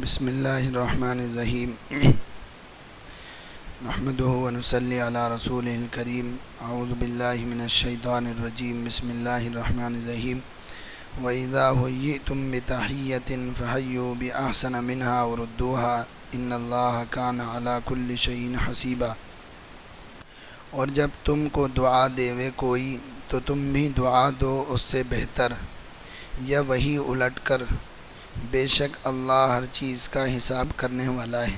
بسم اللہ الرحمن الرحیم نحمدہ ونصلی علی رسول الکریم اعوذ باللہ من الشیطان الرجیم بسم اللہ الرحمن الرحیم وَإِذَا حُيِّئْتُم بِتَحِيَّةٍ فَحَيُّوا بِأَحْسَنَ مِنْهَا وَرُدُّوهَا إِنَّ اللَّهَ كَانَ عَلَى كُلِّ شَيْءٍ حَسِيبًا، اور جب تم کو دعا دیوے کوئی تو تم بھی دعا دو اس سے بہتر، یا وہی الٹ کر، بے شک اللہ ہر چیز کا حساب کرنے والا ہے۔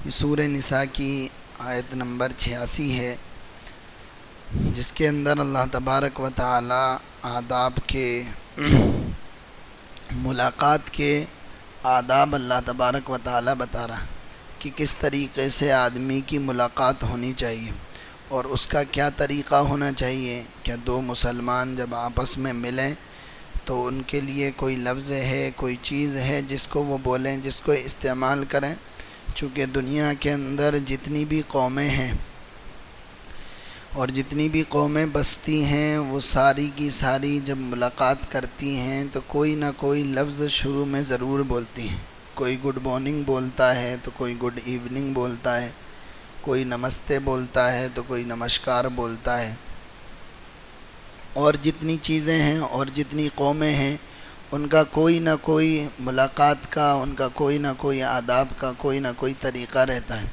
یہ سورہ نساء کی آیت نمبر 86 ہے، جس کے اندر اللہ تبارک و تعالی آداب کے ملاقات کے آداب اللہ تبارک و تعالی بتا رہا کہ کس طریقے سے آدمی کی ملاقات ہونی چاہیے اور اس کا کیا طریقہ ہونا چاہیے۔ کہ دو مسلمان جب آپس میں ملیں تو ان کے لیے کوئی لفظ ہے، کوئی چیز ہے جس کو وہ بولیں، جس کو استعمال کریں۔ چونکہ دنیا کے اندر جتنی بھی قومیں ہیں اور جتنی بھی قومیں بستی ہیں، وہ ساری کی ساری جب ملاقات کرتی ہیں تو کوئی نہ کوئی لفظ شروع میں ضرور بولتی ہیں۔ کوئی گڈ مارننگ بولتا ہے تو کوئی گڈ ایوننگ بولتا ہے، کوئی نمستے بولتا ہے تو کوئی نمسکار بولتا ہے۔ اور جتنی چیزیں ہیں اور جتنی قومیں ہیں، ان کا کوئی نہ کوئی ملاقات کا، ان کا کوئی نہ کوئی آداب کا کوئی نہ کوئی طریقہ رہتا ہے۔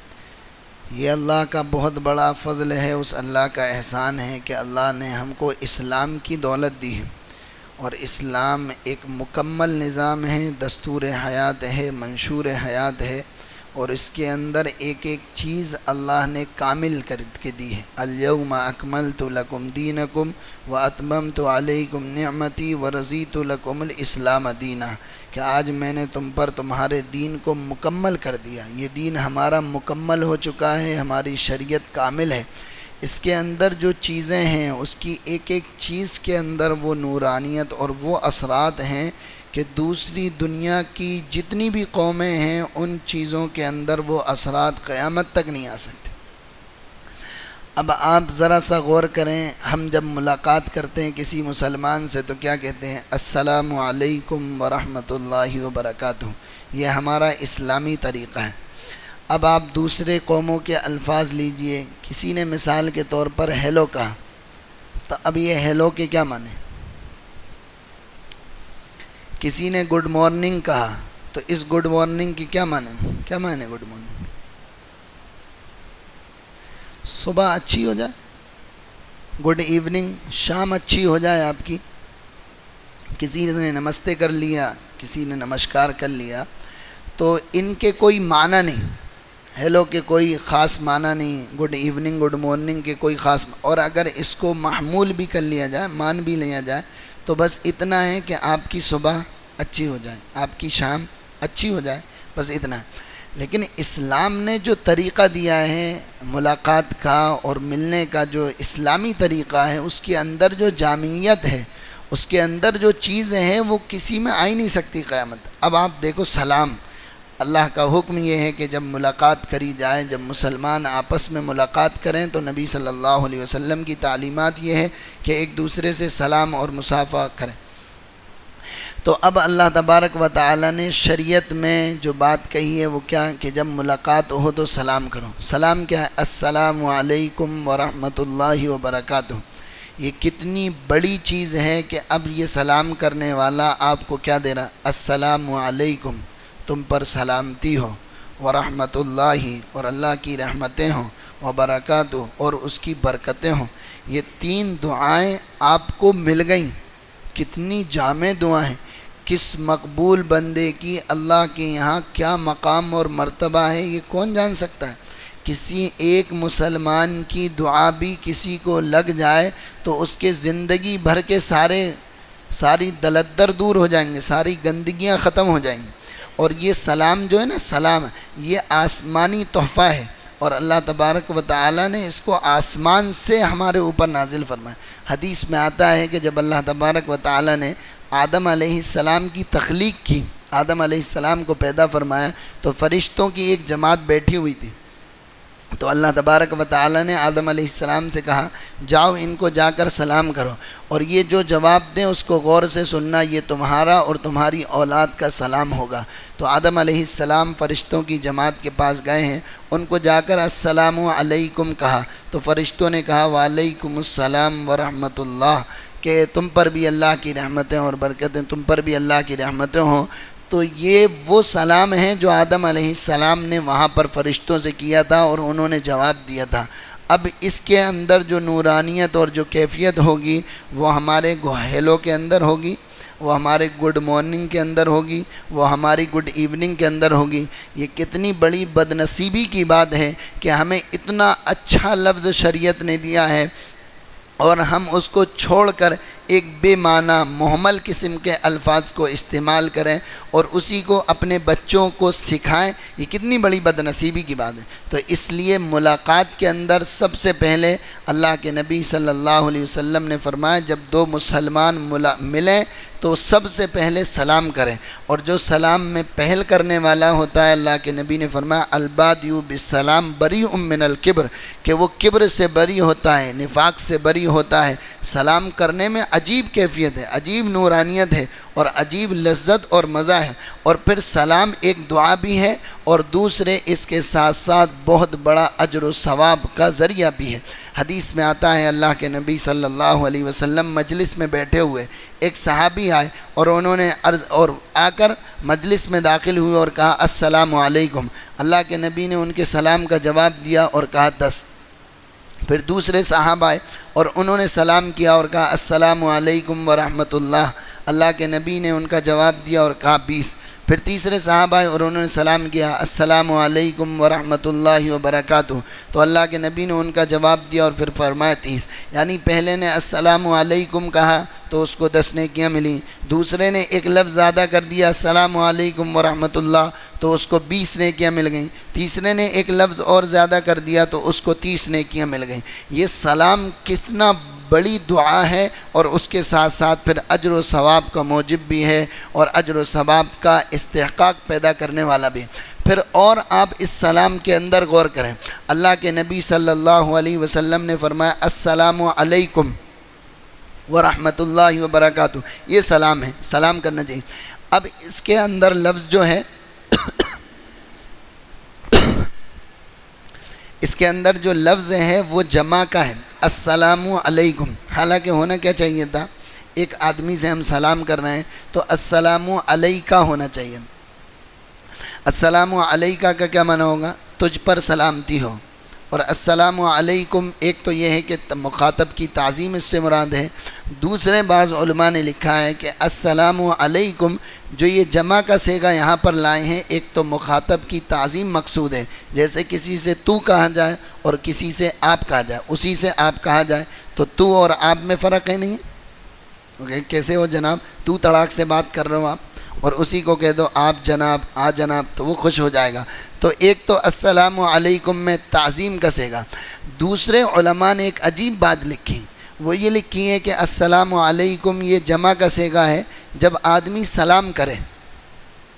یہ اللہ کا بہت بڑا فضل ہے، اس اللہ کا احسان ہے کہ اللہ نے ہم کو اسلام کی دولت دی ہے، اور اسلام ایک مکمل نظام ہے، دستور حیات ہے، منشور حیات ہے، اور اس کے اندر ایک ایک چیز اللہ نے کامل کر کے دی ہے۔ الیوم اکملت لکم دینکم واتممت علیکم نعمتی ورضیت لکم الاسلام دینا، کہ آج میں نے تم پر تمہارے دین کو مکمل کر دیا۔ یہ دین ہمارا مکمل ہو چکا ہے، ہماری شریعت کامل ہے۔ اس کے اندر جو چیزیں ہیں، اس کی ایک ایک چیز کے اندر وہ نورانیت اور وہ اثرات ہیں کہ دوسری دنیا کی جتنی بھی قومیں ہیں، ان چیزوں کے اندر وہ اثرات قیامت تک نہیں آ سکتے۔ اب آپ ذرا سا غور کریں، ہم جب ملاقات کرتے ہیں کسی مسلمان سے تو کیا کہتے ہیں؟ السلام علیکم ورحمۃ اللہ وبرکاتہ۔ یہ ہمارا اسلامی طریقہ ہے۔ اب آپ دوسرے قوموں کے الفاظ لیجئے، کسی نے مثال کے طور پر ہیلو کہا، تو اب یہ ہیلو کے کیا معنی؟ کسی نے گڈ مارننگ کہا تو اس گڈ مارننگ کی کیا معنی؟ کیا معنی گڈ مارننگ؟ صبح اچھی ہو جائے، گڈ ایوننگ شام اچھی ہو جائے آپ کی۔ کسی نے نمستے کر لیا، کسی نے نمسکار کر لیا، تو ان کے کوئی معنی نہیں، ہیلو کے کوئی خاص معنی نہیں، گڈ ایوننگ گڈ مارننگ کے کوئی خاص، اور اگر اس کو محمول بھی کر لیا جائے، مان بھی لیا جائے، تو بس اتنا ہے کہ آپ کی صبح اچھی ہو جائے، آپ کی شام اچھی ہو جائے، بس اتنا ہے۔ لیکن اسلام نے جو طریقہ دیا ہے ملاقات کا اور ملنے کا، جو اسلامی طریقہ ہے، اس کے اندر جو جامعیت ہے، اس کے اندر جو چیزیں ہیں، وہ کسی میں آ ہی نہیں سکتی قیامت۔ اب آپ دیکھو، سلام، اللہ کا حکم یہ ہے کہ جب ملاقات کری جائے، جب مسلمان آپس میں ملاقات کریں تو نبی صلی اللہ علیہ وسلم کی تعلیمات یہ ہے کہ ایک دوسرے سے سلام اور مصافحہ کریں۔ تو اب اللہ تبارک و تعالی نے شریعت میں جو بات کہی ہے وہ کیا؟ کہ جب ملاقات ہو تو سلام کرو۔ سلام کیا ہے؟ السلام علیکم ورحمۃ اللہ وبرکاتہ۔ یہ کتنی بڑی چیز ہے کہ اب یہ سلام کرنے والا آپ کو کیا دے رہا؟ السلام علیکم، تم پر سلامتی ہو، ورحمۃ اللہ، اور اللہ کی رحمتیں ہوں، وبرکاتہ، اور اس کی برکتیں ہوں۔ یہ تین دعائیں آپ کو مل گئیں۔ کتنی جامع دعائیں، کس مقبول بندے کی اللہ کے یہاں کیا مقام اور مرتبہ ہے، یہ کون جان سکتا ہے؟ کسی ایک مسلمان کی دعا بھی کسی کو لگ جائے تو اس کے زندگی بھر کے ساری دلدر دور ہو جائیں گے، ساری گندگیاں ختم ہو جائیں گی۔ اور یہ سلام جو ہے نا، سلام، یہ آسمانی تحفہ ہے، اور اللہ تبارک و تعالی نے اس کو آسمان سے ہمارے اوپر نازل فرمایا۔ حدیث میں آتا ہے کہ جب اللہ تبارک و تعالی نے آدم علیہ السلام کی تخلیق کی، آدم علیہ السلام کو پیدا فرمایا، تو فرشتوں کی ایک جماعت بیٹھی ہوئی تھی، تو اللہ تبارک و تعالی نے آدم علیہ السلام سے کہا جاؤ ان کو جا کر سلام کرو، اور یہ جو جواب دیں اس کو غور سے سننا، یہ تمہارا اور تمہاری اولاد کا سلام ہوگا۔ تو آدم علیہ السلام فرشتوں کی جماعت کے پاس گئے ہیں، ان کو جا کر السلام علیکم کہا، تو فرشتوں نے کہا وعلیکم السلام ورحمۃ اللہ، کہ تم پر بھی اللہ کی رحمتیں اور برکتیں، تم پر بھی اللہ کی رحمتیں ہوں۔ تو یہ وہ سلام ہے جو آدم علیہ السلام نے وہاں پر فرشتوں سے کیا تھا اور انہوں نے جواب دیا تھا۔ اب اس کے اندر جو نورانیت اور جو کیفیت ہوگی وہ ہمارے گہیلوں کے اندر ہوگی، وہ ہمارے گڈ مارننگ کے اندر ہوگی، وہ ہماری گڈ ایوننگ کے اندر ہوگی۔ یہ کتنی بڑی بد نصیبی کی بات ہے کہ ہمیں اتنا اچھا لفظ شریعت نے دیا ہے اور ہم اس کو چھوڑ کر ایک بے معنی مہمل قسم کے الفاظ کو استعمال کریں اور اسی کو اپنے بچوں کو سکھائیں۔ یہ کتنی بڑی بد نصیبی کی بات ہے۔ تو اس لیے ملاقات کے اندر سب سے پہلے اللہ کے نبی صلی اللہ علیہ وسلم نے فرمایا جب دو مسلمان ملیں تو سب سے پہلے سلام کریں، اور جو سلام میں پہل کرنے والا ہوتا ہے اللہ کے نبی نے فرمایا البادیُ بالسلام بریء من الکبر، کہ وہ کبر سے بری ہوتا ہے، نفاق سے بری ہوتا ہے۔ سلام کرنے میں عجیب کیفیت ہے، عجیب نورانیت ہے اور عجیب لذت اور مزہ ہے۔ اور پھر سلام ایک دعا بھی ہے اور دوسرے اس کے ساتھ ساتھ بہت بڑا اجر و ثواب کا ذریعہ بھی ہے۔ حدیث میں آتا ہے اللہ کے نبی صلی اللہ علیہ وسلم مجلس میں بیٹھے ہوئے، ایک صحابی آئے اور انہوں نے اور آ کر مجلس میں داخل ہوئے اور کہا السلام علیکم۔ اللہ کے نبی نے ان کے سلام کا جواب دیا اور کہا 10۔ پھر دوسرے صحابہ آئے اور انہوں نے سلام کیا اور کہا السلام علیکم ورحمۃ اللہ۔ اللہ کے نبی نے ان کا جواب دیا اور کہا 20۔ پھر تیسرے صحابہ آئے اور انہوں نے سلام کیا السلام علیکم ورحمۃ اللہ وبرکاتہ، تو اللہ کے نبی نے ان کا جواب دیا اور پھر فرمایا 30۔ یعنی پہلے نے السلام علیکم کہا تو اس کو 10 نیکیاں ملیں، دوسرے نے ایک لفظ زیادہ کر دیا السلام علیکم ورحمۃ اللہ تو اس کو 20 نیکیاں مل گئیں، تیسرے نے ایک لفظ اور زیادہ کر دیا تو اس کو 30 نیکیاں مل گئیں۔ یہ سلام کتنا بڑی دعا ہے اور اس کے ساتھ ساتھ پھر اجر و ثواب کا موجب بھی ہے اور اجر و ثواب کا استحقاق پیدا کرنے والا بھی ہے۔ پھر اور آپ اس سلام کے اندر غور کریں، اللہ کے نبی صلی اللہ علیہ وسلم نے فرمایا السلام علیکم ورحمۃ اللہ وبرکاتہ، یہ سلام ہے، سلام کرنا چاہیے۔ اب اس کے اندر لفظ جو ہے اس کے اندر جو لفظ ہے وہ جمع کا ہے السلام علیکم، حالانکہ ہونا کیا چاہیے تھا، ایک آدمی سے ہم سلام کر رہے ہیں تو السلام علیکہ ہونا چاہیے۔ السلام علیکہ کا کیا معنی ہوگا؟ تجھ پر سلامتی ہو۔ اور السلام علیکم ایک تو یہ ہے کہ مخاطب کی تعظیم اس سے مراد ہے، دوسرے بعض علماء نے لکھا ہے کہ السلام علیکم جو یہ جمع کا صیغہ یہاں پر لائے ہیں، ایک تو مخاطب کی تعظیم مقصود ہے، جیسے کسی سے تو کہا جائے اور کسی سے آپ کہا جائے، اسی سے آپ کہا جائے تو تو اور آپ میں فرق ہے نہیں؟ کیسے ہو جناب؟ تو تڑاک سے بات کر رہے ہو آپ اور اسی کو کہہ دو آپ جناب، آ جناب، تو وہ خوش ہو جائے گا۔ تو ایک تو السلام علیکم میں تعظیم کا صیغہ۔ دوسرے علماء نے ایک عجیب بات لکھی، وہ یہ لکھی ہے کہ السلام علیکم یہ جمع کا صیغہ ہے جب آدمی سلام کرے،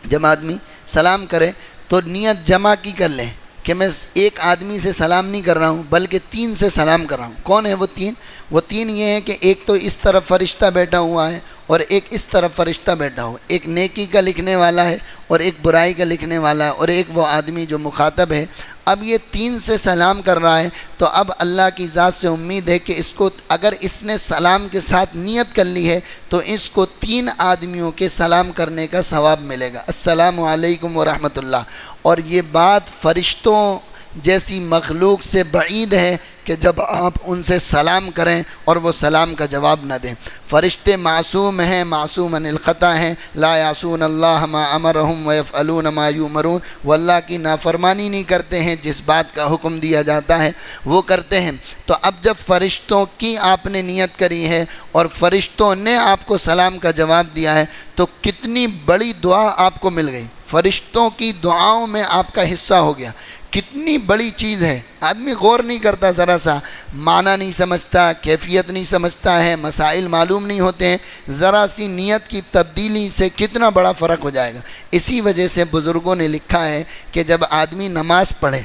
جب آدمی سلام کرے تو نیت جمع کی کر لیں کہ میں ایک آدمی سے سلام نہیں کر رہا ہوں بلکہ 3 سے سلام کر رہا ہوں۔ کون ہے وہ 3؟ وہ 3 یہ ہیں کہ ایک تو اس طرف فرشتہ بیٹھا ہوا ہے اور ایک اس طرف فرشتہ بیٹھا ہوا، ایک نیکی کا لکھنے والا ہے اور ایک برائی کا لکھنے والا ہے اور ایک وہ آدمی جو مخاطب ہے۔ اب یہ 3 سے سلام کر رہا ہے تو اب اللہ کی ذات سے امید ہے کہ اس کو اگر اس نے سلام کے ساتھ نیت کر لی ہے تو اس کو 3 آدمیوں کے سلام کرنے کا ثواب ملے گا، السلام علیکم ورحمۃ اللہ۔ اور یہ بات فرشتوں جیسی مخلوق سے بعید ہے کہ جب آپ ان سے سلام کریں اور وہ سلام کا جواب نہ دیں۔ فرشتے معصوم ہیں، معصوم عن الخطا ہیں، لا یعصون اللہ ما امرہم ویفعلون ما یؤمرون، وہ اللہ کی نافرمانی نہیں کرتے ہیں، جس بات کا حکم دیا جاتا ہے وہ کرتے ہیں۔ تو اب جب فرشتوں کی آپ نے نیت کری ہے اور فرشتوں نے آپ کو سلام کا جواب دیا ہے تو کتنی بڑی دعا آپ کو مل گئی، فرشتوں کی دعاؤں میں آپ کا حصہ ہو گیا۔ کتنی بڑی چیز ہے، آدمی غور نہیں کرتا، ذرا سا معنی نہیں سمجھتا، کیفیت نہیں سمجھتا ہے، مسائل معلوم نہیں ہوتے ہیں، ذرا سی نیت کی تبدیلی سے کتنا بڑا فرق ہو جائے گا۔ اسی وجہ سے بزرگوں نے لکھا ہے کہ جب آدمی نماز پڑھے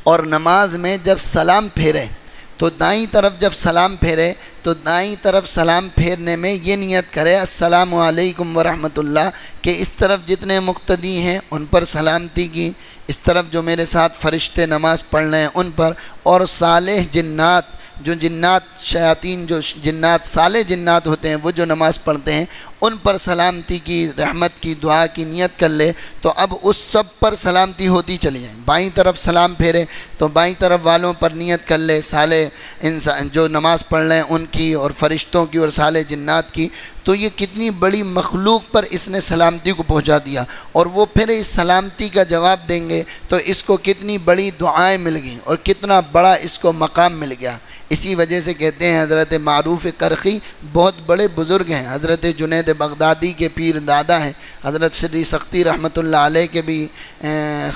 اور نماز میں جب سلام پھیرے تو دائیں طرف جب سلام پھیرے تو دائیں طرف سلام پھیرنے میں یہ نیت کرے السلام علیکم ورحمۃ اللہ، کہ اس طرف جتنے مقتدی ہیں ان پر سلامتی کی، اس طرف جو میرے ساتھ فرشتے نماز پڑھ رہے ہیں ان پر، اور صالح جنات، جو جنات شیاطین، جو جنات صالح جنات ہوتے ہیں وہ جو نماز پڑھتے ہیں ان پر سلامتی کی، رحمت کی دعا کی نیت کر لے، تو اب اس سب پر سلامتی ہوتی چلی جائے۔ بائیں طرف سلام پھیرے تو بائیں طرف والوں پر نیت کر لے، صالح انسان جو نماز پڑھ رہے ہیں ان کی، اور فرشتوں کی، اور صالح جنات کی، تو یہ کتنی بڑی مخلوق پر اس نے سلامتی کو پہنچا دیا، اور وہ پھر اس سلامتی کا جواب دیں گے تو اس کو کتنی بڑی دعائیں مل گئیں اور کتنا بڑا اس کو مقام مل گیا۔ اسی وجہ سے کہتے ہیں حضرت معروف کرخی بہت بڑے بزرگ ہیں، حضرت جنید بغدادی کے پیر دادا ہیں، حضرت سری سختی رحمۃ اللہ علیہ کے بھی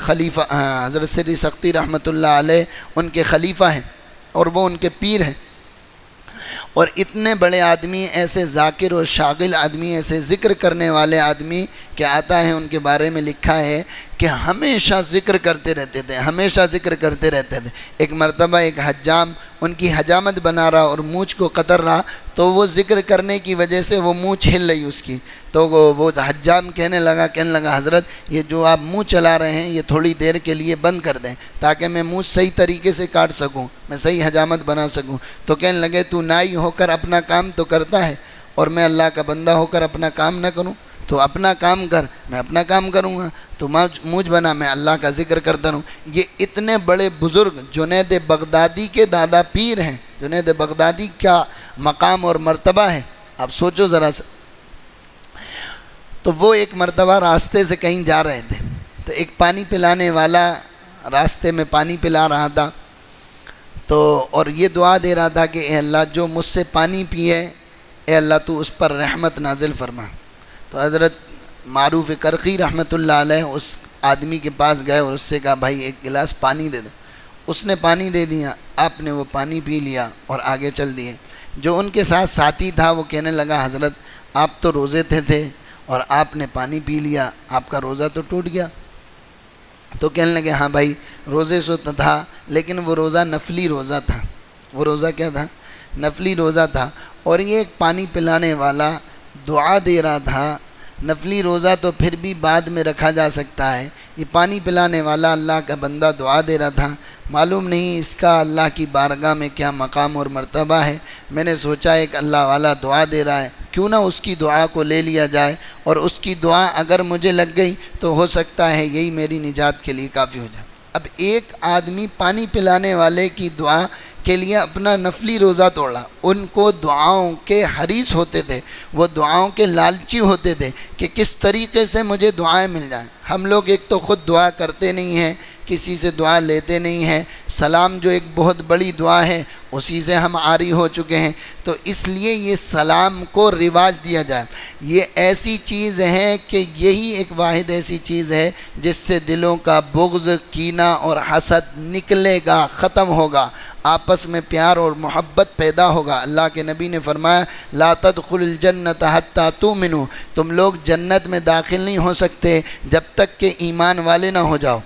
خلیفہ، حضرت سری سختی رحمۃ اللہ علیہ ان کے خلیفہ ہیں اور وہ ان کے پیر ہیں۔ اور اتنے بڑے آدمی، ایسے ذاکر اور شاغل آدمی، ایسے ذکر کرنے والے آدمی کہ آتا ہے ان کے بارے میں لکھا ہے کہ ہمیشہ ذکر کرتے رہتے تھے، ہمیشہ ذکر کرتے رہتے تھے۔ ایک مرتبہ ایک حجام ان کی حجامت بنا رہا اور مونچھ کو قطر رہا، تو وہ ذکر کرنے کی وجہ سے وہ مونچھ ہل رہی اس کی، تو وہ حجام کہنے لگا حضرت یہ جو آپ منہ چلا رہے ہیں یہ تھوڑی دیر کے لیے بند کر دیں تاکہ میں مونچھ صحیح طریقے سے کاٹ سکوں، میں صحیح حجامت بنا سکوں۔ تو کہنے لگے تو نائی ہو کر اپنا کام تو کرتا ہے اور میں اللہ کا بندہ ہو کر اپنا کام نہ کروں؟ تو اپنا کام کر، میں اپنا کام کروں گا، تو مونچھ بنا، میں اللہ کا ذکر کرتا رہوں۔ یہ اتنے بڑے بزرگ جنید بغدادی کے دادا پیر ہیں، جنید بغدادی کیا مقام اور مرتبہ ہے، آپ سوچو ذرا سا۔ تو وہ ایک مرتبہ راستے سے کہیں جا رہے تھے، تو ایک پانی پلانے والا راستے میں پانی پلا رہا تھا، تو اور یہ دعا دے رہا تھا کہ اے اللہ جو مجھ سے پانی پیے، اے اللہ تو اس پر رحمت نازل فرما۔ تو حضرت معروف کرخی رحمۃ اللہ علیہ اس آدمی کے پاس گئے اور اس سے کہا بھائی ایک گلاس پانی دے دو۔ اس نے پانی دے دیا، آپ نے وہ پانی پی لیا اور آگے چل دیے۔ جو ان کے ساتھ ساتھی تھا وہ کہنے لگا حضرت آپ تو روزے تھے اور آپ نے پانی پی لیا، آپ کا روزہ تو ٹوٹ گیا۔ تو کہنے لگے ہاں بھائی روزے سے تو تھا، لیکن وہ روزہ نفلی روزہ تھا۔ وہ روزہ کیا تھا؟ نفلی روزہ تھا، اور یہ ایک پانی پلانے والا دعا دے رہا تھا۔ نفلی روزہ تو پھر بھی بعد میں رکھا جا سکتا ہے، یہ پانی پلانے والا اللہ کا بندہ دعا دے رہا تھا، معلوم نہیں اس کا اللہ کی بارگاہ میں کیا مقام اور مرتبہ ہے۔ میں نے سوچا ایک اللہ والا دعا دے رہا ہے، کیوں نہ اس کی دعا کو لے لیا جائے، اور اس کی دعا اگر مجھے لگ گئی تو ہو سکتا ہے یہی میری نجات کے لیے کافی ہو جائے۔ اب ایک آدمی پانی پلانے والے کی دعا کے لیے اپنا نفلی روزہ توڑا، ان کو دعاؤں کے حریص ہوتے تھے، وہ دعاؤں کے لالچی ہوتے تھے کہ کس طریقے سے مجھے دعائیں مل جائیں۔ ہم لوگ ایک تو خود دعا کرتے نہیں ہیں، کسی سے دعا لیتے نہیں ہیں، سلام جو ایک بہت بڑی دعا ہے اسی سے ہم عاری ہو چکے ہیں، تو اس لیے یہ سلام کو رواج دیا جائے۔ یہ ایسی چیز ہے کہ یہی ایک واحد ایسی چیز ہے جس سے دلوں کا بغض، کینہ اور حسد نکلے گا، ختم ہوگا، آپس میں پیار اور محبت پیدا ہوگا۔ اللہ کے نبی نے فرمایا لا تدخل الجنت حتی تؤمنوا، تم لوگ جنت میں داخل نہیں ہو سکتے جب تک کہ ایمان والے نہ ہو جاؤ،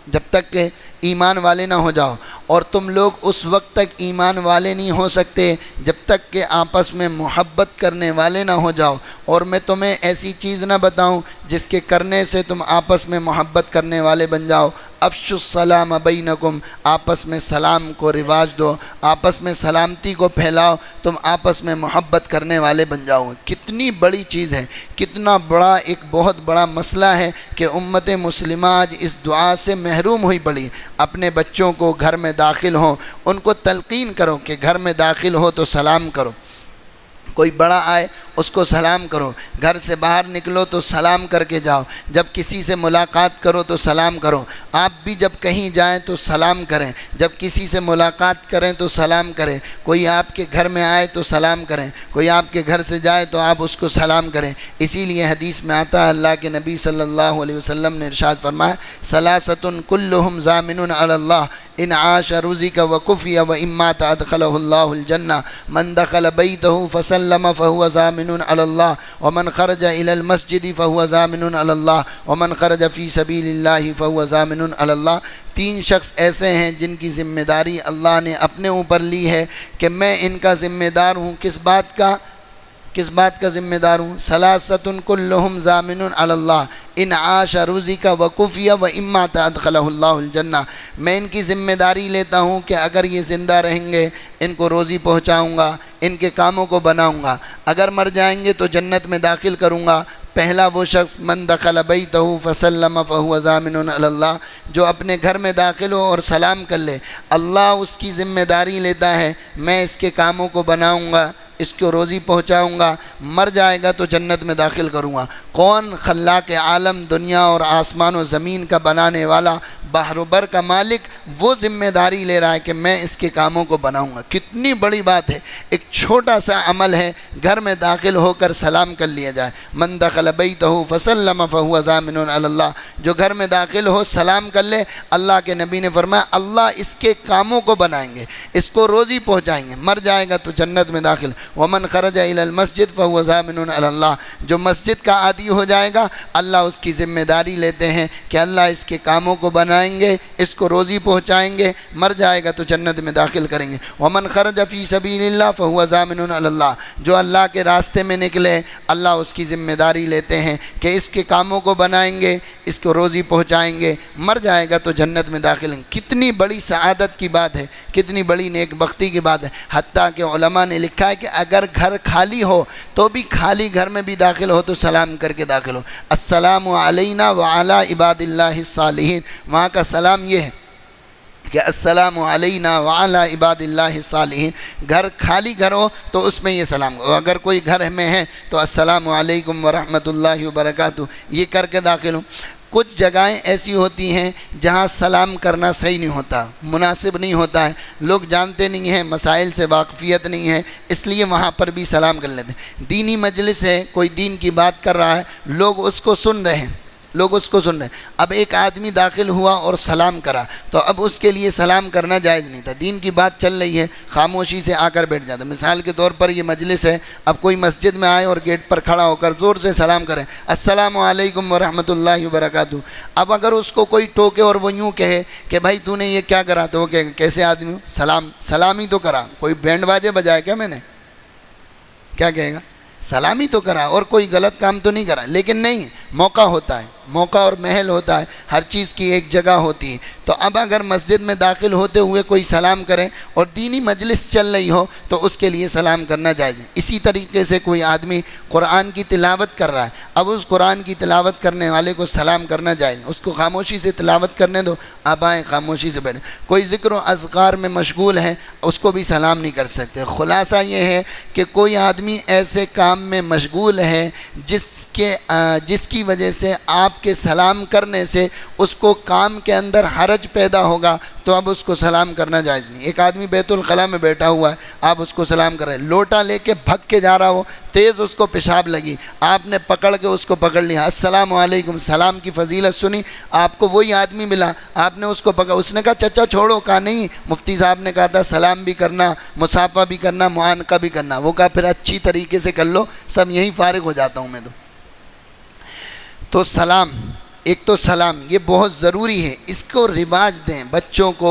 جب تک کہ ایمان والے نہ ہو جاؤ، اور تم لوگ اس وقت تک ایمان والے نہیں ہو سکتے جب تک کہ آپس میں محبت کرنے والے نہ ہو جاؤ، اور میں تمہیں ایسی چیز نہ بتاؤں جس کے کرنے سے تم آپس میں محبت کرنے والے بن جاؤ۔ افشوا السلام بینکم، آپس میں سلام کو رواج دو، آپس میں سلامتی کو پھیلاؤ، تم آپس میں محبت کرنے والے بن جاؤ۔ کتنی بڑی چیز ہے، کتنا بڑا ایک بہت بڑا مسئلہ ہے کہ امت مسلمہ آج اس دعا سے محروم ہوئی پڑی۔ اپنے بچوں کو گھر میں داخل ہوں ان کو تلقین کرو کہ گھر میں داخل ہو تو سلام کرو، کوئی بڑا آئے اس کو سلام کرو، گھر سے باہر نکلو تو سلام کر کے جاؤ، جب کسی سے ملاقات کرو تو سلام کرو، آپ بھی جب کہیں جائیں تو سلام کریں، جب کسی سے ملاقات کریں تو سلام کریں، کوئی آپ کے گھر میں آئے تو سلام کریں، کوئی آپ کے گھر سے جائے تو آپ اس کو سلام کریں۔ اسی لیے حدیث میں آتا ہے اللہ کے نبی صلی اللہ علیہ وسلم نے ارشاد فرمایا ثلاثۃ کلہم ضامن علی اللہ، ان عاش رزق وکفی وان مات ادخلہ اللہ الجنہ من دخل بیتہ فسلم فهو ضامن علی اللہ ومن خرج الی المسجد فهو ضامن علی اللہ ومن خرج فی سبیل اللہ فهو ضامن علی اللہ۔ 3 شخص ایسے ہیں جن کی ذمہ داری اللہ نے اپنے اوپر لی ہے کہ میں ان کا ذمہ دار ہوں۔ کس بات کا ذمہ دار ہوں؟ ثلاثۃ کلہم ضامن علی اللہ ان عاش رزق وکفی وان مات ادخلہ اللہ الجنہ۔ میں ان کی ذمہ داری لیتا ہوں کہ اگر یہ زندہ رہیں گے ان کو روزی پہنچاؤں گا، ان کے کاموں کو بناؤں گا، اگر مر جائیں گے تو جنت میں داخل کروں گا۔ پہلا وہ شخص من دخل بیتہ فسلم فهو ضامن علی اللہ، جو اپنے گھر میں داخل ہو اور سلام کر لے، اللہ اس کی ذمہ داری لیتا ہے میں اس کے کاموں کو بناؤں گا، اس کو روزی پہنچاؤں گا، مر جائے گا تو جنت میں داخل کروں گا۔ کون؟ خلاق عالم، دنیا اور آسمان و زمین کا بنانے والا، بحر و بر کا مالک، وہ ذمہ داری لے رہا ہے کہ میں اس کے کاموں کو بناؤں گا۔ کتنی بڑی بات ہے، ایک چھوٹا سا عمل ہے، گھر میں داخل ہو کر سلام کر لیا جائے۔ من دخل بیتہ فسلم فهو ضامن علی اللہ، جو گھر میں داخل ہو سلام کر لے، اللہ کے نبی نے فرمایا اللہ اس کے کاموں کو بنائیں گے، اس کو روزی پہنچائیں گے، مر جائے گا تو جنت میں داخل۔ ومن خرج الی المسجد فهو ضامن علی اللہ، جو مسجد کا عادی ہو جائے گا اللہ اس کی ذمہ داری لیتے ہیں کہ اللہ اس کے کاموں کو بنائیں گے، اس کو روزی پہنچائیں گے، مر جائے گا تو جنت میں داخل کریں گے۔ ومن خرج فی سبیل اللہ فهو ضامن علی اللہ، جو اللہ کے راستے میں نکلے اللہ اس کی ذمہ داری لیتے ہیں کہ اس کے کاموں کو بنائیں گے، اس کو روزی پہنچائیں گے، مر جائے گا تو جنت میں داخل ہیں۔ کتنی بڑی سعادت کی بات ہے، کتنی بڑی نیک بختی کی بات ہے۔ حتیٰ کہ علماء نے لکھا ہے کہ اگر گھر خالی ہو تو بھی خالی گھر میں بھی داخل ہو تو سلام کر کے داخل ہو، السلام علینا وعلی عباد اللہ الصالحین۔ وہاں کا سلام یہ ہے کہ السلام علینا وعلی عباد اللہ الصالحین۔ گھر خالی گھر ہو تو اس میں یہ سلام ہو، اگر کوئی گھر میں ہے تو السلام علیکم ورحمۃ اللہ وبرکاتہ یہ کر کے داخل ہو۔ کچھ جگہیں ایسی ہوتی ہیں جہاں سلام کرنا صحیح نہیں ہوتا، مناسب نہیں ہوتا ہے، لوگ جانتے نہیں ہیں، مسائل سے واقفیت نہیں ہے، اس لیے وہاں پر بھی سلام کر لیتے ہیں۔ دینی مجلس ہے، کوئی دین کی بات کر رہا ہے، لوگ اس کو سن رہے ہیں، اب ایک آدمی داخل ہوا اور سلام کرا تو اب اس کے لیے سلام کرنا جائز نہیں تھا، دین کی بات چل رہی ہے، خاموشی سے آ کر بیٹھ جاتا۔ مثال کے طور پر یہ مجلس ہے، اب کوئی مسجد میں آئے اور گیٹ پر کھڑا ہو کر زور سے سلام کرے السلام علیکم ورحمۃ اللہ وبرکاتہ۔ اب اگر اس کو کوئی ٹوکے اور وہ یوں کہے کہ بھائی تو نے یہ کیا کرا، تو وہ کہ کیسے آدمی ہوں، سلام ہی تو کرا، کوئی بینڈ باجے بجائے کیا میں نے، کیا کہے گا؟ سلامی تو کرا اور کوئی غلط کام تو نہیں کرا، لیکن نہیں، موقع ہوتا ہے، موقع اور محل ہوتا ہے، ہر چیز کی ایک جگہ ہوتی ہے۔ تو اب اگر مسجد میں داخل ہوتے ہوئے کوئی سلام کرے اور دینی مجلس چل رہی ہو تو اس کے لیے سلام کرنا جائز ہے۔ اسی طریقے سے کوئی آدمی قرآن کی تلاوت کر رہا ہے، اب اس قرآن کی تلاوت کرنے والے کو سلام کرنا جائز، اس کو خاموشی سے تلاوت کرنے دو، آپ آئیں خاموشی سے بیٹھیں۔ کوئی ذکر و اذکار میں مشغول ہے اس کو بھی سلام نہیں کر سکتے۔ خلاصہ یہ ہے کہ کوئی آدمی ایسے کام میں مشغول ہے جس کی وجہ سے آپ کے سلام کرنے سے اس کو کام کے اندر حرج پیدا ہوگا تو اب اس کو سلام کرنا جائز نہیں۔ ایک آدمی بیت الخلاء میں بیٹھا ہوا ہے، آپ اس کو سلام کر رہے ہیں، لوٹا لے کے بھگ کے جا رہا ہو، تیز اس کو پیشاب لگی، آپ نے پکڑ کے اس کو پکڑ لیا، السلام علیکم، سلام کی فضیلت سنی، آپ کو وہی آدمی ملا، آپ نے اس کو پکڑا، اس نے کہا چچا چھوڑو، کہا نہیں، مفتی صاحب نے کہا تھا سلام بھی کرنا، مصافحہ بھی کرنا، معانقہ بھی کرنا، وہ کہا پھر اچھی طریقے سے کر لو، سب یہی فارغ ہو جاتا ہوں میں تو سلام، ایک تو سلام یہ بہت ضروری ہے، اس کو رواج دیں بچوں کو،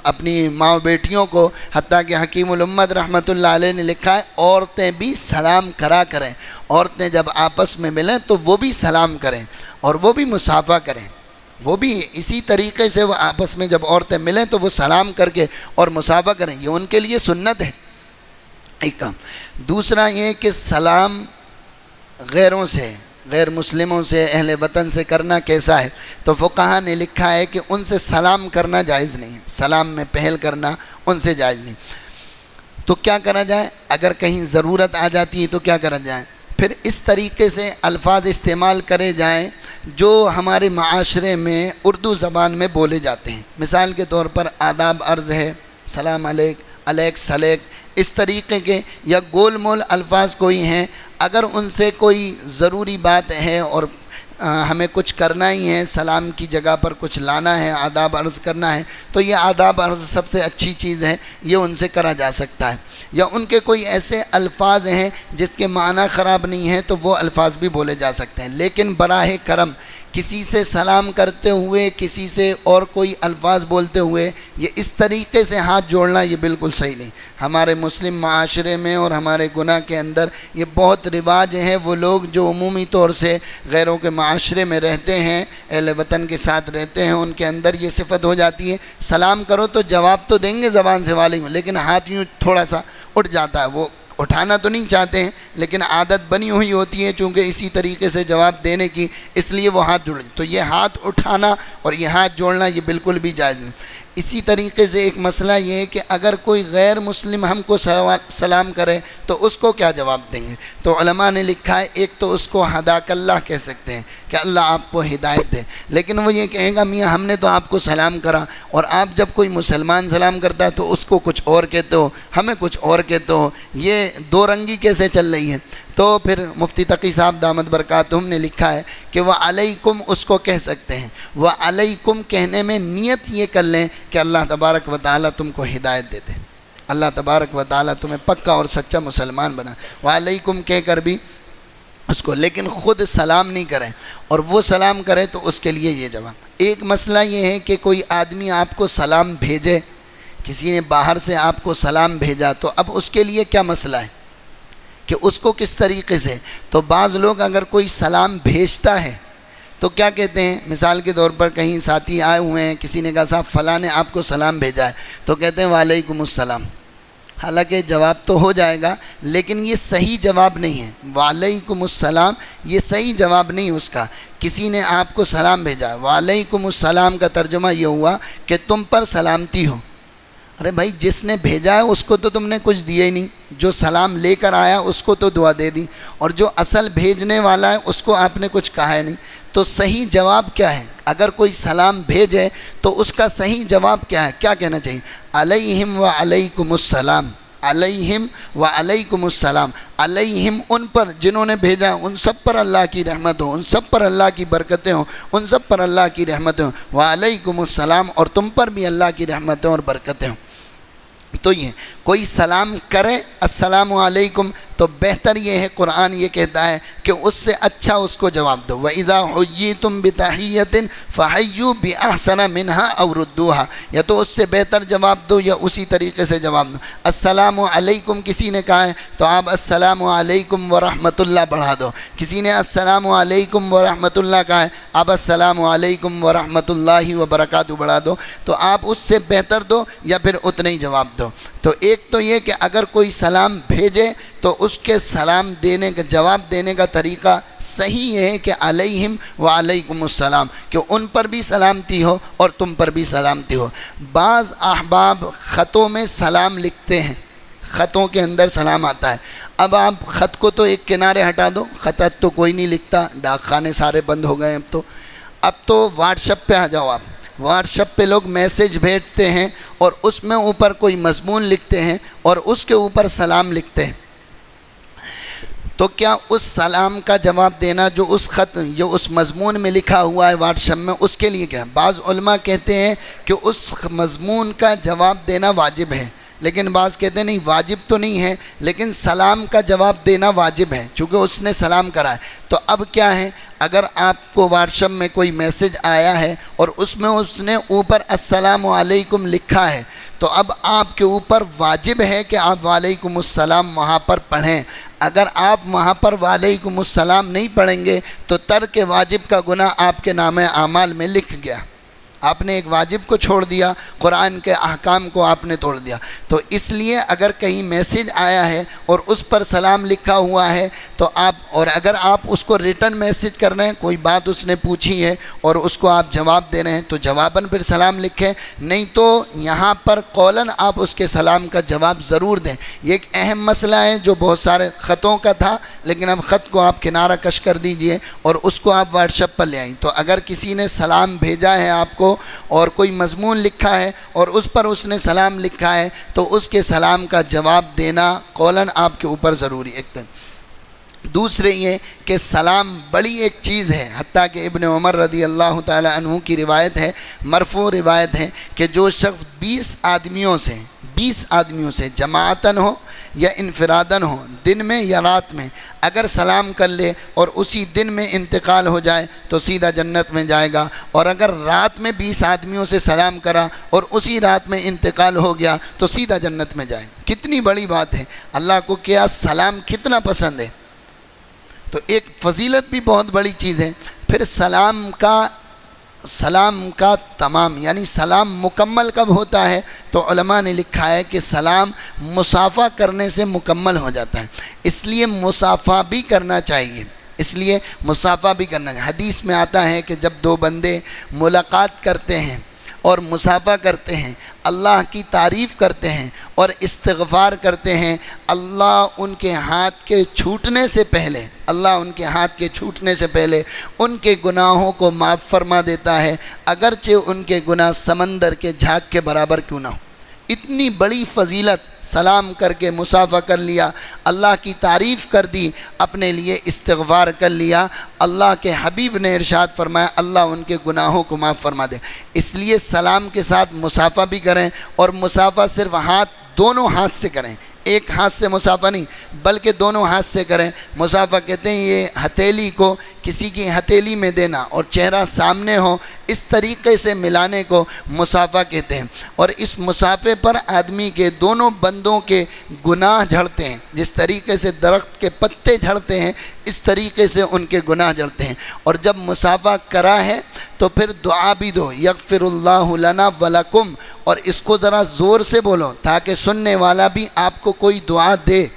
اپنی ماں بیٹیوں کو، حتیٰ کہ حکیم الامت رحمۃ اللہ علیہ نے لکھا ہے عورتیں بھی سلام کرا کریں، عورتیں جب آپس میں ملیں تو وہ بھی سلام کریں اور وہ بھی مصافحہ کریں، وہ بھی اسی طریقے سے وہ آپس میں جب عورتیں ملیں تو وہ سلام کر کے اور مصافحہ کریں، یہ ان کے لیے سنت ہے ایک کام۔ دوسرا یہ کہ سلام غیروں سے، غیر مسلموں سے، اہل وطن سے کرنا کیسا ہے، تو فقہا نے لکھا ہے کہ ان سے سلام کرنا جائز نہیں ہے، سلام میں پہل کرنا ان سے جائز نہیں۔ تو کیا کرا جائے؟ اگر کہیں ضرورت آ جاتی ہے تو کیا کرا جائے؟ پھر اس طریقے سے الفاظ استعمال کرے جائیں جو ہمارے معاشرے میں اردو زبان میں بولے جاتے ہیں۔ مثال کے طور پر آداب عرض ہے، سلام علیک، علیک سلیک، اس طریقے کے یا گول مول الفاظ کوئی ہیں، اگر ان سے کوئی ضروری بات ہے اور ہمیں کچھ کرنا ہی ہے، سلام کی جگہ پر کچھ لانا ہے، آداب عرض کرنا ہے، تو یہ آداب عرض سب سے اچھی چیز ہے، یہ ان سے کرا جا سکتا ہے۔ یا ان کے کوئی ایسے الفاظ ہیں جس کے معنی خراب نہیں ہیں تو وہ الفاظ بھی بولے جا سکتے ہیں، لیکن براہ کرم کسی سے سلام کرتے ہوئے کسی سے اور کوئی الفاظ بولتے ہوئے یہ اس طریقے سے ہاتھ جوڑنا یہ بالکل صحیح نہیں۔ ہمارے مسلم معاشرے میں اور ہمارے گناہ کے اندر یہ بہت رواج ہے، وہ لوگ جو عمومی طور سے غیروں کے معاشرے میں رہتے ہیں، اہل وطن کے ساتھ رہتے ہیں، ان کے اندر یہ صفت ہو جاتی ہے، سلام کرو تو جواب تو دیں گے زبان سے وعلیکم، لیکن ہاتھ یوں تھوڑا سا اٹھ جاتا ہے، وہ اٹھانا تو نہیں چاہتے ہیں لیکن عادت بنی ہوئی ہوتی ہے چونکہ اسی طریقے سے جواب دینے کی، اس لیے وہ ہاتھ جوڑ، تو یہ ہاتھ اٹھانا اور یہ ہاتھ جوڑنا یہ بالکل بھی جائز نہیں۔ اسی طریقے سے ایک مسئلہ یہ ہے کہ اگر کوئی غیر مسلم ہم کو سلام کرے تو اس کو کیا جواب دیں گے؟ تو علماء نے لکھا ہے ایک تو اس کو ہداک اللہ کہہ سکتے ہیں کہ اللہ آپ کو ہدایت دے، لیکن وہ یہ کہیں گا میاں ہم نے تو آپ کو سلام کرا، اور آپ جب کوئی مسلمان سلام کرتا ہے تو اس کو کچھ اور کہتے ہو، ہمیں کچھ اور کہتے ہو، یہ دو رنگی کیسے چل رہی ہے؟ تو پھر مفتی تقی صاحب دامت برکاتہم نے لکھا ہے کہ وہ علیکم اس کو کہہ سکتے ہیں، وہ علیکم کہنے میں نیت یہ کر لیں کہ اللہ تبارک و تعالیٰ تم کو ہدایت دیتے، اللہ تبارک و تعالیٰ تمہیں پکا اور سچا مسلمان بنا، وہ علیکم کہہ کر بھی اس کو، لیکن خود سلام نہیں کریں، اور وہ سلام کرے تو اس کے لیے یہ جواب۔ ایک مسئلہ یہ ہے کہ کوئی آدمی آپ کو سلام بھیجے، کسی نے باہر سے آپ کو سلام بھیجا، تو اب اس کے لیے کیا مسئلہ ہے کہ اس کو کس طریقے سے؟ تو بعض لوگ اگر کوئی سلام بھیجتا ہے تو کیا کہتے ہیں، مثال کے طور پر کہیں ساتھی آئے ہوئے ہیں، کسی نے کہا صاحب فلاں نے آپ کو سلام بھیجا ہے، تو کہتے ہیں وعلیکم السلام، حالانکہ جواب تو ہو جائے گا لیکن یہ صحیح جواب نہیں ہے، وعلیکم السلام یہ صحیح جواب نہیں اس کا۔ کسی نے آپ کو سلام بھیجا، وعلیکم السلام کا ترجمہ یہ ہوا کہ تم پر سلامتی ہو۔ ارے بھائی جس نے بھیجا ہے اس کو تو تم نے کچھ دیا ہی نہیں، جو سلام لے کر آیا اس کو تو دعا دے دی، اور جو اصل بھیجنے والا ہے اس کو آپ نے کچھ کہا ہے نہیں۔ تو صحیح جواب کیا ہے؟ اگر کوئی سلام بھیجے تو اس کا صحیح جواب کیا ہے؟ کیا کہنا چاہیے؟ علیہم و علیکم السلام، علیہم و علیکم السلام، علیہم ان پر جنہوں نے بھیجا ان سب پر اللہ کی رحمت ہو، ان سب پر اللہ کی برکتیں ہوں، ان سب پر اللہ کی رحمتیں ہوں، و علیکم السلام اور تم پر بھی اللہ کی رحمتیں اور برکتیں ہوں۔ تو یہ کوئی سلام کرے السلام علیکم تو بہتر یہ ہے، قرآن یہ کہتا ہے کہ اس سے اچھا اس کو جواب دو، وَإِذَا حُيِّيتُم بِتَحِيَّةٍ فَحَيُّوا بِأَحْسَنَ مِنْهَا أَوْ رُدُّوهَا، یا تو اس سے بہتر جواب دو یا اسی طریقے سے جواب دو۔ السلام علیکم کسی نے کہا ہے تو آپ السلام علیکم ورحمۃ اللہ بڑھا دو، کسی نے السلام علیکم ورحمۃ اللہ کہا ہے آپ السلام علیکم ورحمۃ اللہ وبرکاتہ بڑھا دو، تو آپ اس سے بہتر دو یا پھر اتنا ہی جواب دو۔ تو ایک تو یہ کہ اگر کوئی سلام بھیجے تو اس کے سلام دینے کا جواب دینے کا طریقہ صحیح ہے کہ علیہم و علیکم السلام، کہ ان پر بھی سلامتی ہو اور تم پر بھی سلامتی ہو۔ بعض احباب خطوں میں سلام لکھتے ہیں، خطوں کے اندر سلام آتا ہے، اب آپ خط کو تو ایک کنارے ہٹا دو، خط تو کوئی نہیں لکھتا، ڈاک خانے سارے بند ہو گئے، اب تو واٹس ایپ پہ آ جاؤ آپ، واٹس ایپ پہ لوگ میسیج بھیجتے ہیں اور اس میں اوپر کوئی مضمون لکھتے ہیں اور اس کے اوپر سلام لکھتے ہیں، تو کیا اس سلام کا جواب دینا جو اس خط جو اس مضمون میں لکھا ہوا ہے واٹس ایپ میں اس کے لیے کیا؟ بعض علماء کہتے ہیں کہ اس مضمون کا جواب دینا واجب ہے، لیکن بعض کہتے ہیں نہیں واجب تو نہیں ہے لیکن سلام کا جواب دینا واجب ہے چونکہ اس نے سلام کرا ہے۔ تو اب کیا ہے، اگر آپ کو واٹس ایپ میں کوئی میسیج آیا ہے اور اس میں اس نے اوپر السلام علیکم لکھا ہے تو اب آپ کے اوپر واجب ہے کہ آپ وعلیکم السلام وہاں پر پڑھیں۔ اگر آپ وہاں پر وعلیکم السلام نہیں پڑھیں گے تو ترک واجب کا گناہ آپ کے نامہ اعمال میں لکھ گیا، آپ نے ایک واجب کو چھوڑ دیا، قرآن کے احکام کو آپ نے توڑ دیا۔ تو اس لیے اگر کہیں میسیج آیا ہے اور اس پر سلام لکھا ہوا ہے تو آپ، اور اگر آپ اس کو ریٹرن میسیج کر رہے ہیں، کوئی بات اس نے پوچھی ہے اور اس کو آپ جواب دے رہے ہیں تو جواباً پھر سلام لکھیں، نہیں تو یہاں پر قولاً آپ اس کے سلام کا جواب ضرور دیں۔ یہ ایک اہم مسئلہ ہے جو بہت سارے خطوں کا تھا، لیکن اب خط کو آپ کنارہ کش کر دیجئے اور اس کو آپ واٹس ایپ پر لے آئیں۔ تو اگر کسی نے سلام بھیجا ہے آپ کو اور کوئی مضمون لکھا ہے اور اس پر اس نے سلام لکھا ہے تو اس کے سلام کا جواب دینا قولاً آپ کے اوپر ضروری ہے۔ دوسرے یہ کہ سلام بڑی ایک چیز ہے، حتیٰ کہ ابن عمر رضی اللہ تعالی عنہ کی روایت ہے، مرفوع روایت ہے، کہ جو شخص 20 آدمیوں سے جماعتاً ہو یا انفراداً ہو، دن میں یا رات میں، اگر سلام کر لے اور اسی دن میں انتقال ہو جائے تو سیدھا جنت میں جائے گا، اور اگر رات میں 20 آدمیوں سے سلام کرا اور اسی رات میں انتقال ہو گیا تو سیدھا جنت میں جائے گا۔ کتنی بڑی بات ہے، اللہ کو کیا سلام کتنا پسند ہے، تو ایک فضیلت بھی بہت بڑی چیز ہے۔ پھر سلام کا تمام یعنی سلام مکمل کب ہوتا ہے، تو علماء نے لکھا ہے کہ سلام مصافحہ کرنے سے مکمل ہو جاتا ہے، اس لیے مصافحہ بھی کرنا چاہیے، حدیث میں آتا ہے کہ جب دو بندے ملاقات کرتے ہیں اور مصافحہ کرتے ہیں، اللہ کی تعریف کرتے ہیں اور استغفار کرتے ہیں، اللہ ان کے ہاتھ کے چھوٹنے سے پہلے ان کے گناہوں کو معاف فرما دیتا ہے، اگرچہ ان کے گناہ سمندر کے جھاگ کے برابر کیوں نہ ہو۔ اتنی بڑی فضیلت، سلام کر کے مصافحہ کر لیا، اللہ کی تعریف کر دی، اپنے لیے استغفار کر لیا، اللہ کے حبیب نے ارشاد فرمایا اللہ ان کے گناہوں کو معاف فرما دے۔ اس لیے سلام کے ساتھ مصافحہ بھی کریں، اور مصافحہ صرف دونوں ہاتھ سے کریں، ایک ہاتھ سے مصافحہ نہیں بلکہ دونوں ہاتھ سے کریں۔ مصافحہ کہتے ہیں یہ ہتھیلی کو کسی کی ہتھیلی میں دینا اور چہرہ سامنے ہو، اس طریقے سے ملانے کو مصافحہ کہتے ہیں، اور اس مصافحے پر آدمی کے دونوں بندوں کے گناہ جھڑتے ہیں، جس طریقے سے درخت کے پتے جھڑتے ہیں اس طریقے سے ان کے گناہ جھڑتے ہیں۔ اور جب مصافحہ کرا ہے تو پھر دعا بھی دو، یغفر اللہ لنا ولکم، اور اس کو ذرا زور سے بولو تاکہ سننے والا بھی آپ کو کوئی دعا دے۔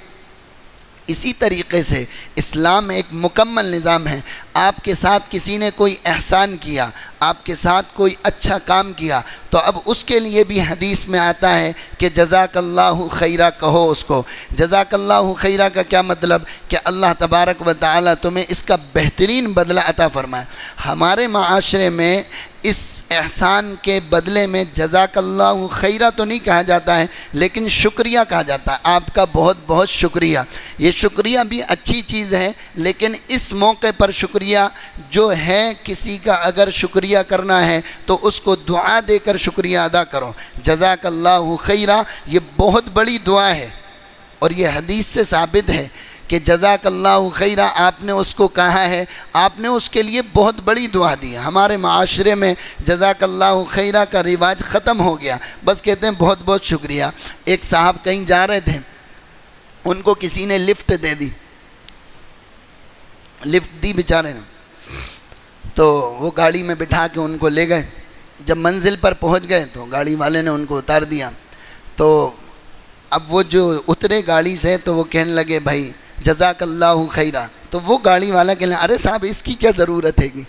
اسی طریقے سے اسلام ایک مکمل نظام ہے، آپ کے ساتھ کسی نے کوئی احسان کیا، آپ کے ساتھ کوئی اچھا کام کیا، تو اب اس کے لیے بھی حدیث میں آتا ہے کہ جزاک اللہ خیرہ کہو اس کو۔ جزاک اللہ خیرہ کا کیا مطلب، کہ اللہ تبارک و تعالی تمہیں اس کا بہترین بدلہ عطا فرمائے۔ ہمارے معاشرے میں اس احسان کے بدلے میں جزاک اللہ خیرہ تو نہیں کہا جاتا ہے، لیکن شکریہ کہا جاتا ہے، آپ کا بہت بہت شکریہ۔ یہ شکریہ بھی اچھی چیز ہے، لیکن اس موقع پر شکریہ جو ہے، کسی کا اگر شکریہ کرنا ہے تو اس کو دعا دے کر شکریہ ادا کرو۔ جزاک اللہ خیرہ یہ بہت بڑی دعا ہے، اور یہ حدیث سے ثابت ہے کہ جزاک اللہ خیرہ آپ نے اس کو کہا ہے، آپ نے اس کے لیے بہت بڑی دعا دی۔ ہمارے معاشرے میں جزاک اللہ خیرہ کا رواج ختم ہو گیا، بس کہتے ہیں بہت بہت شکریہ۔ ایک صاحب کہیں جا رہے تھے، ان کو کسی نے لفٹ دے دی، لفٹ دی بیچارے نے، تو وہ گاڑی میں بٹھا کے ان کو لے گئے۔ جب منزل پر پہنچ گئے تو گاڑی والے نے ان کو اتار دیا، تو اب وہ جو اترے گاڑی سے تو وہ کہنے لگے بھائی جزاک اللہ خیرہ، تو وہ گاڑی والا کہنے لگا ارے صاحب اس کی کیا ضرورت ہے گی،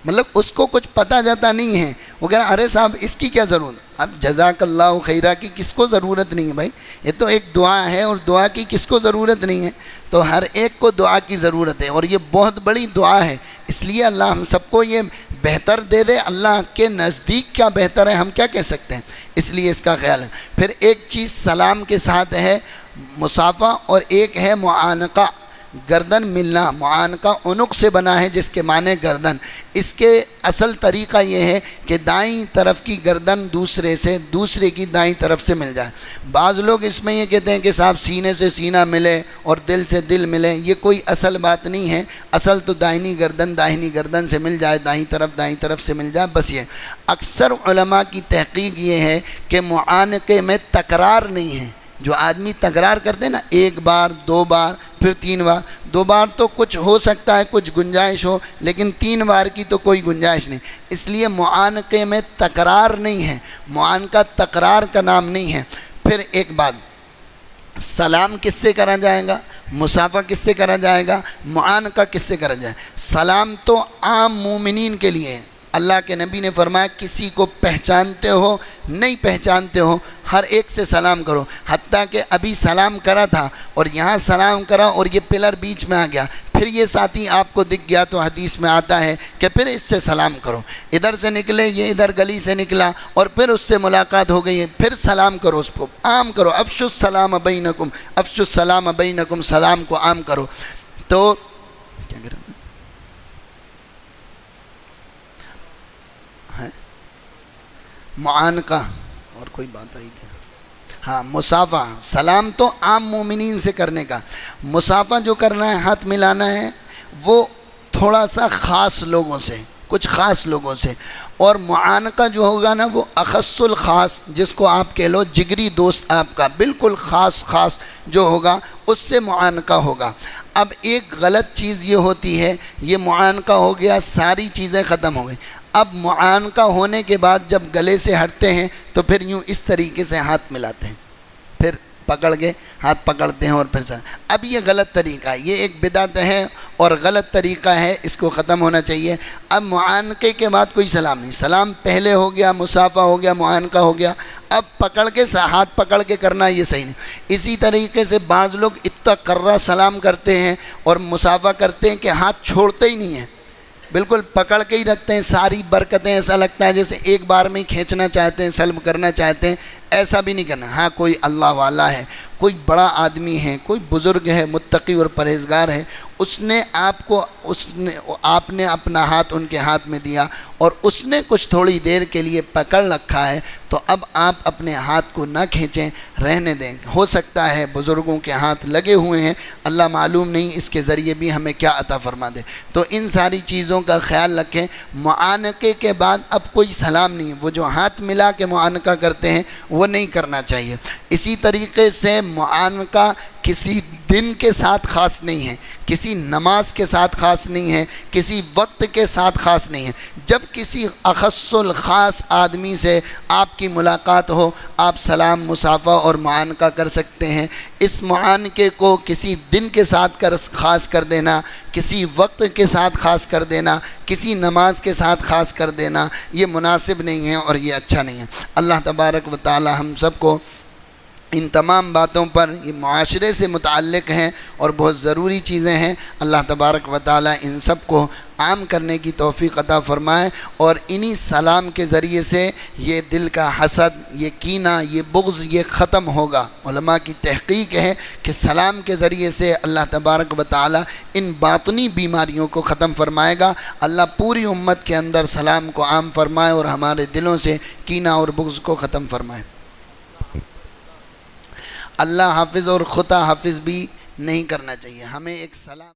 مطلب اس کو کچھ پتہ جاتا نہیں ہے، وہ کہہ رہا ارے صاحب اس کی کیا ضرورت، اب جزاک اللہ خیرہ کی کس کو ضرورت نہیں ہے بھائی، یہ تو ایک دعا ہے اور دعا کی کس کو ضرورت نہیں ہے، تو ہر ایک کو دعا کی ضرورت ہے، اور یہ بہت بڑی دعا ہے، اس لیے اللہ ہم سب کو یہ بہتر دے دے، اللہ کے نزدیک کیا بہتر ہے ہم کیا کہہ سکتے ہیں، اس لیے اس کا خیال ہے۔ پھر ایک چیز سلام کے ساتھ ہے مصافحہ، اور ایک ہے معانقہ، گردن ملنا۔ معانقہ عنق سے بنا ہے جس کے معنی گردن، اس کے اصل طریقہ یہ ہے کہ دائیں طرف کی گردن دوسرے کی دائیں طرف سے مل جائے۔ بعض لوگ اس میں یہ کہتے ہیں کہ صاحب سینے سے سینہ ملے اور دل سے دل ملے، یہ کوئی اصل بات نہیں ہے، اصل تو دائنی گردن سے مل جائے، دائیں طرف سے مل جائے، بس یہ۔ اکثر علماء کی تحقیق یہ ہے کہ معانقے میں تکرار نہیں ہے، جو آدمی تکرار کرتے ہیں نا، ایک بار، دو بار، پھر 3 بار، 2 بار تو کچھ ہو سکتا ہے، کچھ گنجائش ہو، لیکن 3 بار کی تو کوئی گنجائش نہیں، اس لیے معانقے میں تکرار نہیں ہے، معانقہ تکرار کا نام نہیں ہے۔ پھر ایک بات، سلام کس سے کرا جائے گا، مصافحہ کس سے کرا جائے گا، معانقہ کس سے کرا جائے گا۔ سلام تو عام مومنین کے لیے ہے، اللہ کے نبی نے فرمایا کسی کو پہچانتے ہو نہیں پہچانتے ہو ہر ایک سے سلام کرو، حتیٰ کہ ابھی سلام کرا تھا اور یہاں سلام کرا اور یہ پلر بیچ میں آ گیا، پھر یہ ساتھی آپ کو دکھ گیا تو حدیث میں آتا ہے کہ پھر اس سے سلام کرو. ادھر سے نکلے، یہ ادھر گلی سے نکلا اور پھر اس سے ملاقات ہو گئی ہے، پھر سلام کرو، اس کو عام کرو. افشوا السلام بینکم، افشوا السلام بینکم، سلام کو عام کرو. تو کیا کر رہا ہے معانقہ اور کوئی بات آئی تھی. ہاں، مصافحہ. سلام تو عام مومنین سے کرنے کا، مصافحہ جو کرنا ہے، ہاتھ ملانا ہے، وہ تھوڑا سا خاص لوگوں سے، کچھ خاص لوگوں سے. اور معانقہ جو ہوگا نا، وہ اخص الخاص، جس کو آپ کہہ لو جگری دوست آپ کا، بالکل خاص جو ہوگا اس سے معانقہ ہوگا. اب ایک غلط چیز یہ ہوتی ہے، یہ معانقہ ہو گیا، ساری چیزیں ختم ہو گئی. اب معانقہ ہونے کے بعد جب گلے سے ہٹتے ہیں تو پھر یوں اس طریقے سے ہاتھ ملاتے ہیں، پھر پکڑ کے ہاتھ پکڑتے ہیں اور پھر اب یہ غلط طریقہ ہے، یہ ایک بدعت ہے اور غلط طریقہ ہے، اس کو ختم ہونا چاہیے. اب معانقے کے بعد کوئی سلام نہیں، سلام پہلے ہو گیا، مصافحہ ہو گیا، معانقہ ہو گیا. اب پکڑ کے ہاتھ پکڑ کے کرنا یہ صحیح نہیں. اسی طریقے سے بعض لوگ اتنا کررا سلام کرتے ہیں اور مصافحہ کرتے ہیں کہ ہاتھ چھوڑتے ہی نہیں ہیں، بالکل پکڑ کے ہی رکھتے ہیں. ساری برکتیں ایسا لگتا ہے جیسے ایک بار میں ہی کھینچنا چاہتے ہیں، سلب کرنا چاہتے ہیں. ایسا بھی نہیں کرنا. ہاں، کوئی اللہ والا ہے، کوئی بڑا آدمی ہے، کوئی بزرگ ہے، متقی اور پرہیزگار ہے، آپ نے اپنا ہاتھ ان کے ہاتھ میں دیا اور اس نے کچھ تھوڑی دیر کے لیے پکڑ رکھا ہے، تو اب آپ اپنے ہاتھ کو نہ کھینچیں، رہنے دیں. ہو سکتا ہے بزرگوں کے ہاتھ لگے ہوئے ہیں، اللہ معلوم نہیں اس کے ذریعے بھی ہمیں کیا عطا فرما دے. تو ان ساری چیزوں کا خیال رکھیں. معانقے کے بعد اب کوئی سلام نہیں، وہ جو ہاتھ ملا کے معانقہ کرتے ہیں وہ نہیں کرنا چاہیے. اسی طریقے سے معانقہ کسی دن کے ساتھ خاص نہیں ہے، کسی نماز کے ساتھ خاص نہیں ہے، کسی وقت کے ساتھ خاص نہیں ہے. جب کسی اخص الخاص آدمی سے آپ کی ملاقات ہو، آپ سلام، مصافحہ اور معانقہ کر سکتے ہیں. اس معانقے کو کسی دن کے ساتھ خاص کر دینا، کسی وقت کے ساتھ خاص کر دینا، کسی نماز کے ساتھ خاص کر دینا، یہ مناسب نہیں ہے اور یہ اچھا نہیں ہے. اللہ تبارک و تعالی ہم سب کو ان تمام باتوں پر، یہ معاشرے سے متعلق ہیں اور بہت ضروری چیزیں ہیں، اللہ تبارک و تعالی ان سب کو عام کرنے کی توفیق عطا فرمائے. اور انہی سلام کے ذریعے سے یہ دل کا حسد، یہ کینہ، یہ بغض، یہ ختم ہوگا. علماء کی تحقیق ہے کہ سلام کے ذریعے سے اللہ تبارک و تعالی ان باطنی بیماریوں کو ختم فرمائے گا. اللہ پوری امت کے اندر سلام کو عام فرمائے اور ہمارے دلوں سے کینہ اور بغض کو ختم فرمائے. اللہ حافظ اور خطا حافظ بھی نہیں کرنا چاہیے. ہمیں ایک سلام